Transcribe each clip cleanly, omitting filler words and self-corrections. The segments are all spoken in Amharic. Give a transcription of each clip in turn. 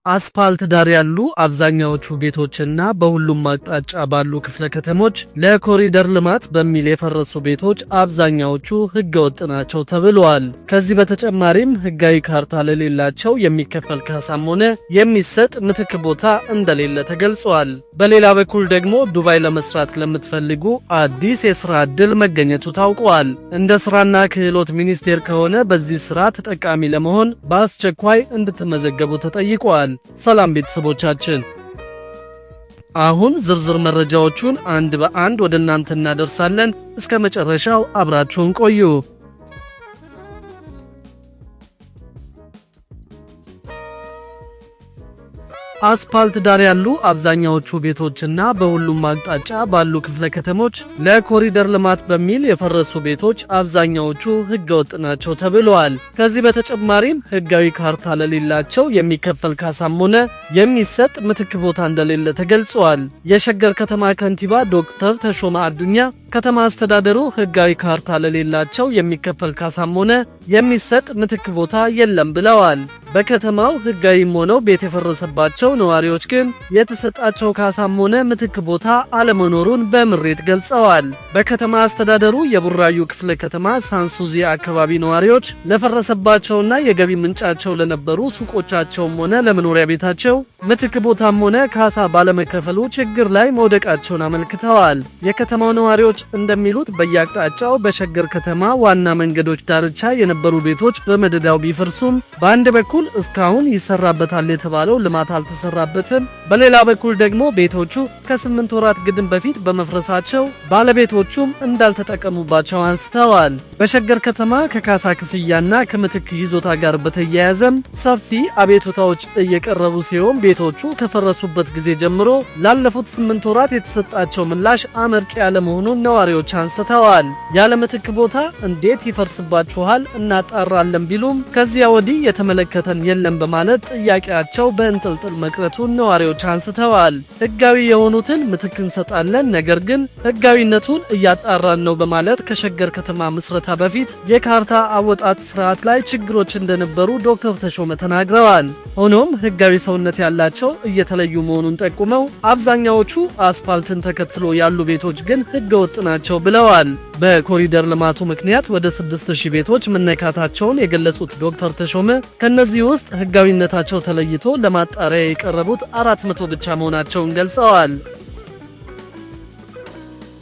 አስፓልት ዳር ያሉ አብዛኛዎቹ ቤቶችና በሁሉም አቅጣጫ ባሉ ክፍለ ከተሞች ለኮሪደር ልማት በሚል የፈረሱ ቤቶች አብዛኛዎቹ ህገወጥ ናቸው ተብሏል። ከዚህ በተጨማሪም ህጋዊ ካርታ ለሌላቸው የሚከፈል ካሳም ሆነ የሚሰጥ ምትክ ቦታ እንደሌለ ተገልጿል። በሌላ በኩል ደግሞ ዱባይ ለመስራት ለምትፈልጉ አዲስ የስራ ዕድል መገኘቱ ታውቋል። እንደ ስራና ክህሎት ሚኒስቴር ከሆነ በዚህ ስራ ተጠቃሚ ለመሆን በአስቸኳይ እንድትመዘገቡ ተጠይቋል። ሰላም ቤተሰቦቻችን፣ አሁን ዝርዝር መረጃዎቹን አንድ በአንድ ወደ እናንተ እናደርሳለን። እስከ መጨረሻው አብራችሁን ቆዩ። አስፓልት ዳር ያሉ አብዛኛዎቹ ቤቶችና በሁሉም አቅጣጫ ባሉ ክፍለ ከተሞች ለኮሪደር ልማት በሚል የፈረሱ ቤቶች አብዛኛዎቹ ህገወጥ ናቸው ተብሏል። ከዚህ በተጨማሪም ህጋዊ ካርታ ለሌላቸው የሚከፈል ካሳም ሆነ የሚሰጥ ምትክ ቦታ እንደሌለ ተገልጿል። የሸገር ከተማ ከንቲባ ዶክተር ተሾመ አዱኛ ከተማ አስተዳደሩ ህጋዊ ካርታ ለሌላቸው የሚከፈል ካሳም ሆነ የሚሰጥ ምትክ ቦታ የለም ብለዋል። በከተማው ህጋዊም ሆነው ቤት የፈረሰባቸው ነዋሪዎች ግን የተሰጣቸው ካሳም ሆነ ምትክ ቦታ አለመኖሩን በምሬት ገልጸዋል። በከተማ አስተዳደሩ የቡራዩ ክፍለ ከተማ ሳንሱዚ አካባቢ ነዋሪዎች ለፈረሰባቸውና የገቢ ምንጫቸው ለነበሩ ሱቆቻቸውም ሆነ ለመኖሪያ ቤታቸው ምትክ ቦታም ሆነ ካሳ ባለመከፈሉ ችግር ላይ መውደቃቸውን አመልክተዋል። የከተማው ነዋሪዎች እንደሚሉት በየአቅጣጫው በሸገር ከተማ ዋና መንገዶች ዳርቻ የነበሩ ቤቶች በመደዳው ቢፈርሱም በአንድ በኩል እስካሁን ይሰራበታል የተባለው ልማት አልተሰራበትም። በሌላ በኩል ደግሞ ቤቶቹ ከ8 ወራት ግድም በፊት በመፍረሳቸው ባለቤቶቹም እንዳልተጠቀሙባቸው አንስተዋል። በሸገር ከተማ ከካሳ ክፍያና ከምትክ ይዞታ ጋር በተያያዘም ሰፊ አቤቱታዎች እየቀረቡ ሲሆን ቤቶቹ ከፈረሱበት ጊዜ ጀምሮ ላለፉት 8 ወራት የተሰጣቸው ምላሽ አመርቂ ያለመሆኑን ነዋሪዎች አንስተዋል። ያለ ምትክ ቦታ እንዴት ይፈርስባችኋል እናጣራለን ቢሉም ከዚያ ወዲህ የተመለከተ የለም በማለት ጥያቄያቸው በእንጥልጥል መቅረቱን ነዋሪዎች አንስተዋል። ህጋዊ የሆኑትን ምትክ እንሰጣለን፣ ነገር ግን ህጋዊነቱን እያጣራን ነው በማለት ከሸገር ከተማ ምስረታ በፊት የካርታ አወጣጥ ስርዓት ላይ ችግሮች እንደነበሩ ዶክተር ተሾመ ተናግረዋል። ሆኖም ህጋዊ ሰውነት ያላቸው እየተለዩ መሆኑን ጠቁመው አብዛኛዎቹ አስፋልትን ተከትሎ ያሉ ቤቶች ግን ህገወጥ ናቸው ብለዋል። በኮሪደር ልማቱ ምክንያት ወደ 6000 ቤቶች መነካታቸውን የገለጹት ዶክተር ተሾመ ከነዚህ ውስጥ ህጋዊነታቸው ተለይቶ ለማጣሪያ የቀረቡት 400 ብቻ መሆናቸውን ገልጸዋል።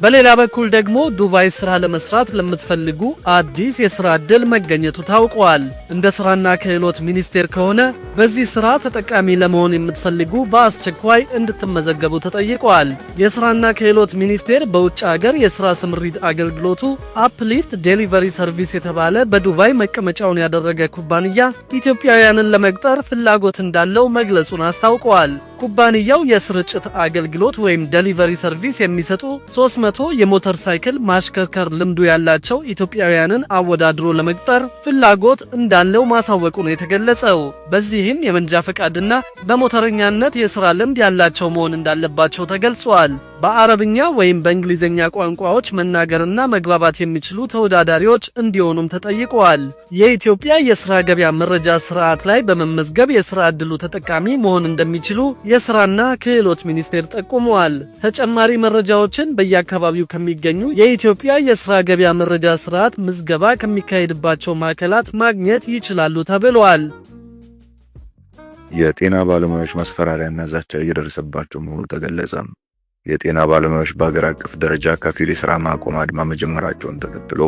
በሌላ በኩል ደግሞ ዱባይ ስራ ለመስራት ለምትፈልጉ አዲስ የስራ ዕድል መገኘቱ ታውቋል። እንደ ስራና ክህሎት ሚኒስቴር ከሆነ በዚህ ስራ ተጠቃሚ ለመሆን የምትፈልጉ በአስቸኳይ እንድትመዘገቡ ተጠይቋል። የስራና ክህሎት ሚኒስቴር በውጭ ሀገር የስራ ስምሪት አገልግሎቱ አፕሊፍት ዴሊቨሪ ሰርቪስ የተባለ በዱባይ መቀመጫውን ያደረገ ኩባንያ ኢትዮጵያውያንን ለመቅጠር ፍላጎት እንዳለው መግለጹን አስታውቋል። ኩባንያው የስርጭት አገልግሎት ወይም ዴሊቨሪ ሰርቪስ የሚሰጡ 300 የሞተር ሳይክል ማሽከርከር ልምዱ ያላቸው ኢትዮጵያውያንን አወዳድሮ ለመቅጠር ፍላጎት እንዳለው ማሳወቁ ነው የተገለጸው። በዚህም የመንጃ ፈቃድና በሞተረኛነት የሥራ ልምድ ያላቸው መሆን እንዳለባቸው ተገልጿል። በአረብኛ ወይም በእንግሊዘኛ ቋንቋዎች መናገርና መግባባት የሚችሉ ተወዳዳሪዎች እንዲሆኑም ተጠይቀዋል። የኢትዮጵያ የሥራ ገበያ መረጃ ስርዓት ላይ በመመዝገብ የሥራ ዕድሉ ተጠቃሚ መሆን እንደሚችሉ የሥራና ክህሎት ሚኒስቴር ጠቁመዋል። ተጨማሪ መረጃዎችን በየአካባቢው ከሚገኙ የኢትዮጵያ የሥራ ገበያ መረጃ ስርዓት ምዝገባ ከሚካሄድባቸው ማዕከላት ማግኘት ይችላሉ ተብሏል። የጤና ባለሙያዎች ማስፈራሪያና ዛቻ እየደረሰባቸው መሆኑ ተገለጸ። የጤና ባለሙያዎች በአገር አቀፍ ደረጃ ከፊል የሥራ ማቆም አድማ መጀመራቸውን ተከትሎ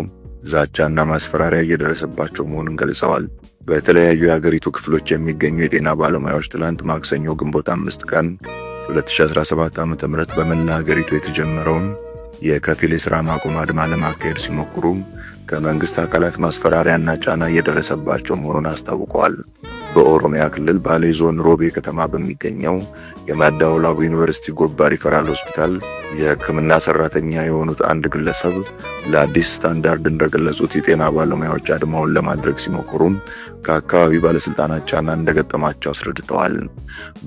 ዛቻና ማስፈራሪያ እየደረሰባቸው መሆኑን ገልጸዋል። በተለያዩ የሀገሪቱ ክፍሎች የሚገኙ የጤና ባለሙያዎች ትላንት ማክሰኞ ግንቦት 5 ቀን 2017 ዓ.ም በመላ ሀገሪቱ የተጀመረውን የከፊል የሥራ ማቆም አድማ ለማካሄድ ሲሞክሩ ከመንግስት አካላት ማስፈራሪያና ጫና እየደረሰባቸው መሆኑን አስታውቀዋል። በኦሮሚያ ክልል ባሌ ዞን ሮቤ ከተማ በሚገኘው የማዳወላቡ ዩኒቨርሲቲ ጎባ ሪፈራል ሆስፒታል የሕክምና ሰራተኛ የሆኑት አንድ ግለሰብ ለአዲስ ስታንዳርድ እንደገለጹት የጤና ባለሙያዎች አድማውን ለማድረግ ሲሞክሩም ከአካባቢ ባለስልጣናት ጫና እንደገጠማቸው አስረድተዋል።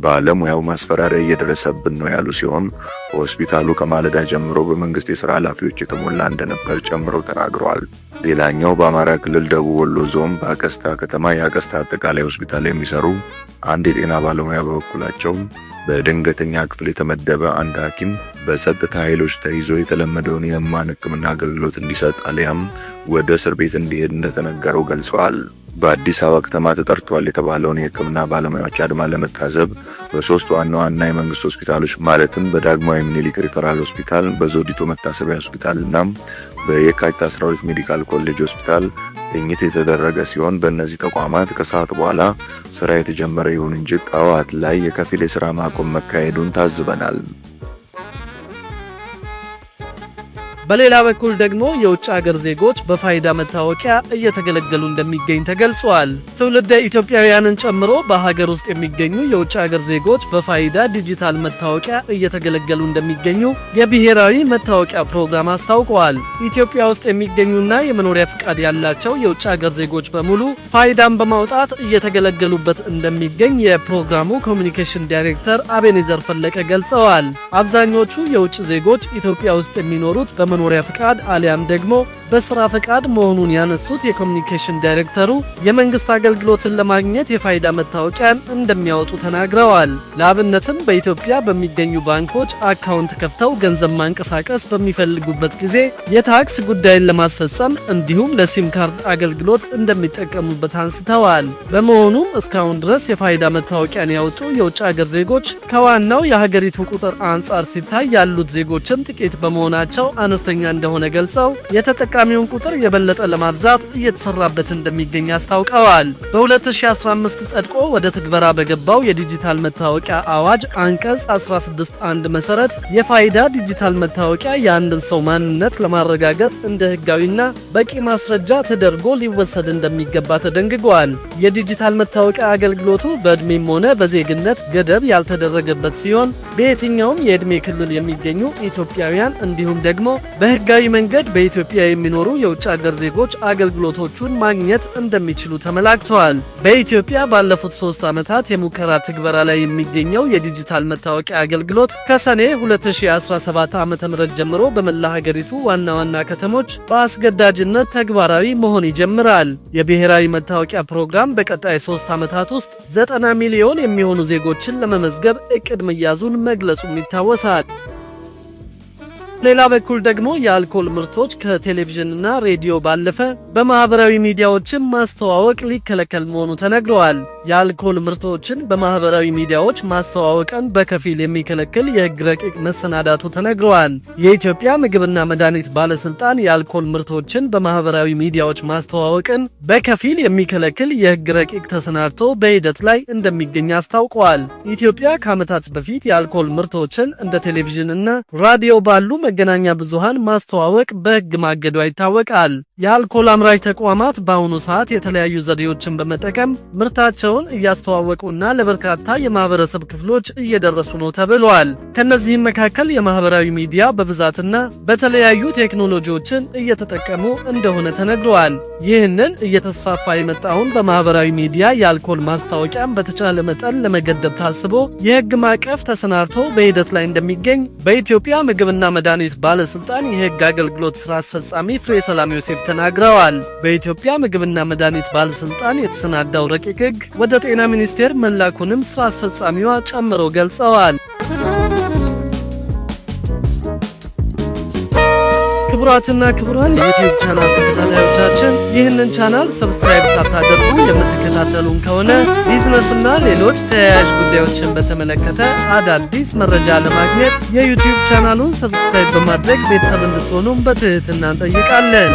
ባለሙያው ማስፈራሪያ እየደረሰብን ነው ያሉ ሲሆን ሆስፒታሉ ከማለዳ ጀምሮ በመንግስት የሥራ ኃላፊዎች የተሞላ እንደነበር ጨምረው ተናግረዋል። ሌላኛው በአማራ ክልል ደቡብ ወሎ ዞን በአቀስታ ከተማ የአቀስታ አጠቃላይ ሆስፒታል የሚሰሩ አንድ የጤና ባለሙያ በበኩላቸው በድንገተኛ ክፍል የተመደበ አንድ ሐኪም በጸጥታ ኃይሎች ተይዞ የተለመደውን የሕሙማን ሕክምና አገልግሎት እንዲሰጥ አሊያም ወደ እስር ቤት እንዲሄድ እንደተነገረው ገልጸዋል። በአዲስ አበባ ከተማ ተጠርቷል የተባለውን የሕክምና ባለሙያዎች አድማ ለመታዘብ በሶስት ዋና ዋና የመንግስት ሆስፒታሎች ማለትም በዳግማዊ ምኒልክ ሪፈራል ሆስፒታል፣ በዘውዲቱ መታሰቢያ ሆስፒታል እና በየካቲት 12 ሜዲካል ኮሌጅ ሆስፒታል ግኝት የተደረገ ሲሆን በእነዚህ ተቋማት ከሰዓት በኋላ ስራ የተጀመረ ይሁን እንጂ ጠዋት ላይ የከፊል የሥራ ማቆም መካሄዱን ታዝበናል። በሌላ በኩል ደግሞ የውጭ ሀገር ዜጎች በፋይዳ መታወቂያ እየተገለገሉ እንደሚገኝ ተገልጿል። ትውልደ ኢትዮጵያውያንን ጨምሮ በሀገር ውስጥ የሚገኙ የውጭ ሀገር ዜጎች በፋይዳ ዲጂታል መታወቂያ እየተገለገሉ እንደሚገኙ የብሔራዊ መታወቂያ ፕሮግራም አስታውቋል። ኢትዮጵያ ውስጥ የሚገኙና የመኖሪያ ፍቃድ ያላቸው የውጭ ሀገር ዜጎች በሙሉ ፋይዳን በማውጣት እየተገለገሉበት እንደሚገኝ የፕሮግራሙ ኮሚኒኬሽን ዳይሬክተር አቤኔዘር ፈለቀ ገልጸዋል። አብዛኞቹ የውጭ ዜጎች ኢትዮጵያ ውስጥ የሚኖሩት በመኖሪያ ፍቃድ አሊያም ደግሞ በስራ ፍቃድ መሆኑን ያነሱት የኮሚኒኬሽን ዳይሬክተሩ የመንግስት አገልግሎትን ለማግኘት የፋይዳ መታወቂያን እንደሚያወጡ ተናግረዋል። ለአብነትም በኢትዮጵያ በሚገኙ ባንኮች አካውንት ከፍተው ገንዘብ ማንቀሳቀስ በሚፈልጉበት ጊዜ የታክስ ጉዳይን ለማስፈጸም እንዲሁም ለሲም ካርድ አገልግሎት እንደሚጠቀሙበት አንስተዋል። በመሆኑም እስካሁን ድረስ የፋይዳ መታወቂያን ያወጡ የውጭ ሀገር ዜጎች ከዋናው የሀገሪቱ ቁጥር አንጻር ሲታይ ያሉት ዜጎችም ጥቂት በመሆናቸው አነስተኛ እንደሆነ ገልጸው የተጠቃሚውን ቁጥር የበለጠ ለማብዛት እየተሰራበት እንደሚገኝ አስታውቀዋል። በ2015 ጸድቆ ወደ ትግበራ በገባው የዲጂታል መታወቂያ አዋጅ አንቀጽ 16(1) መሰረት የፋይዳ ዲጂታል መታወቂያ የአንድን ሰው ማንነት ለማረጋገጥ እንደ ህጋዊና በቂ ማስረጃ ተደርጎ ሊወሰድ እንደሚገባ ተደንግጓል። የዲጂታል መታወቂያ አገልግሎቱ በእድሜም ሆነ በዜግነት ገደብ ያልተደረገበት ሲሆን በየትኛውም የእድሜ ክልል የሚገኙ ኢትዮጵያውያን እንዲሁም ደግሞ በህጋዊ መንገድ በኢትዮጵያ የሚኖሩ የውጭ ሀገር ዜጎች አገልግሎቶቹን ማግኘት እንደሚችሉ ተመላክተዋል። በኢትዮጵያ ባለፉት 3 ዓመታት የሙከራ ትግበራ ላይ የሚገኘው የዲጂታል መታወቂያ አገልግሎት ከሰኔ 2017 ዓ.ም ጀምሮ በመላ ሀገሪቱ ዋና ዋና ከተሞች በአስገዳጅነት ተግባራዊ መሆን ይጀምራል። የብሔራዊ መታወቂያ ፕሮግራም በቀጣይ 3 ዓመታት ውስጥ 90 ሚሊዮን የሚሆኑ ዜጎችን ለመመዝገብ እቅድ መያዙን መግለጹም ይታወሳል። ሌላ በኩል ደግሞ የአልኮል ምርቶች ከቴሌቪዥንና ሬዲዮ ባለፈ በማህበራዊ ሚዲያዎችን ማስተዋወቅ ሊከለከል መሆኑ ተነግሯል። የአልኮል ምርቶችን በማህበራዊ ሚዲያዎች ማስተዋወቅን በከፊል የሚከለክል የህግ ረቂቅ መሰናዳቱ ተነግሯል። የኢትዮጵያ ምግብና መድኃኒት ባለስልጣን የአልኮል ምርቶችን በማህበራዊ ሚዲያዎች ማስተዋወቅን በከፊል የሚከለክል የህግ ረቂቅ ተሰናድቶ በሂደት ላይ እንደሚገኝ አስታውቋል። ኢትዮጵያ ከዓመታት በፊት የአልኮል ምርቶችን እንደ ቴሌቪዥንና ራዲዮ ባሉ መገናኛ ብዙሃን ማስተዋወቅ በህግ ማገዷ ይታወቃል። የአልኮል አምራች ተቋማት በአሁኑ ሰዓት የተለያዩ ዘዴዎችን በመጠቀም ምርታቸውን እያስተዋወቁና ለበርካታ የማህበረሰብ ክፍሎች እየደረሱ ነው ተብሏል። ከነዚህም መካከል የማህበራዊ ሚዲያ በብዛትና በተለያዩ ቴክኖሎጂዎችን እየተጠቀሙ እንደሆነ ተነግሯል። ይህንን እየተስፋፋ የመጣውን በማህበራዊ ሚዲያ የአልኮል ማስታወቂያን በተቻለ መጠን ለመገደብ ታስቦ የህግ ማዕቀፍ ተሰናድቶ በሂደት ላይ እንደሚገኝ በኢትዮጵያ ምግብና መድኃኒት ባለስልጣን የህግ አገልግሎት ስራ አስፈጻሚ ፍሬ ሰላም ዮሴፍ ተናግረዋል። በኢትዮጵያ ምግብና መድኃኒት ባለስልጣን የተሰናዳው ረቂቅ ህግ ወደ ጤና ሚኒስቴር መላኩንም ስራ አስፈጻሚዋ ጨምረው ገልጸዋል። ክቡራትና ክቡራን የዩቲዩብ ቻናል ተከታታዮቻችን ይህንን ቻናል ሰብስክራይብ ሳታደርጉ የምትከታተሉን ከሆነ ቢዝነስና ሌሎች ተያያዥ ጉዳዮችን በተመለከተ አዳዲስ መረጃ ለማግኘት የዩቲዩብ ቻናሉን ሰብስክራይብ በማድረግ ቤተሰብ እንድትሆኑ በትህትና እንጠይቃለን።